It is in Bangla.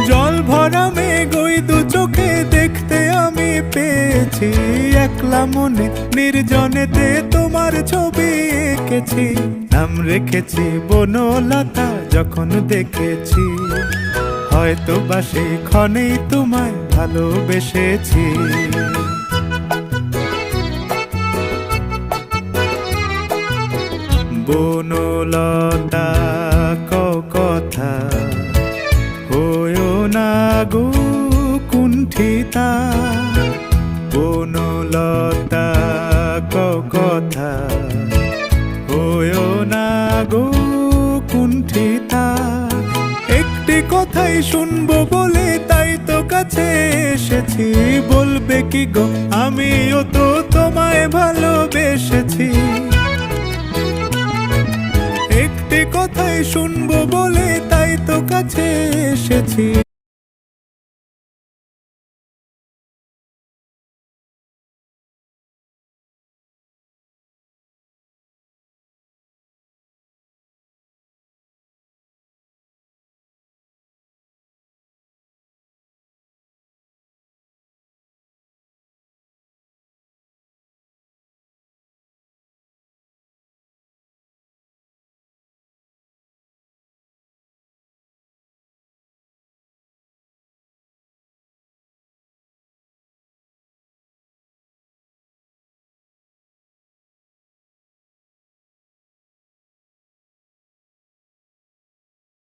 জল ভরা মেঘ ওই দু চোখে দেখতে আমি পেয়েছি, একলা মনে নির্জনেতে তোমার ছবি এঁকেছি। নাম রেখেছি বনলতা যখন দেখেছি, হয়তো বা সেই ক্ষণেই তোমায় ভালোবেসেছি। বনলতা কথা হয়ো না গো কুণ্ঠিতা, বনলতা কথা হয়ো না গো কুণ্ঠিতা। একটি কথাই শুনবো বলে তাই তো কাছে এসেছি, বলবে কি গো আমিও তো তোমায় ভালোবেসেছি। একটি কথাই শুনবো বলে তাই তো কাছে এসেছি,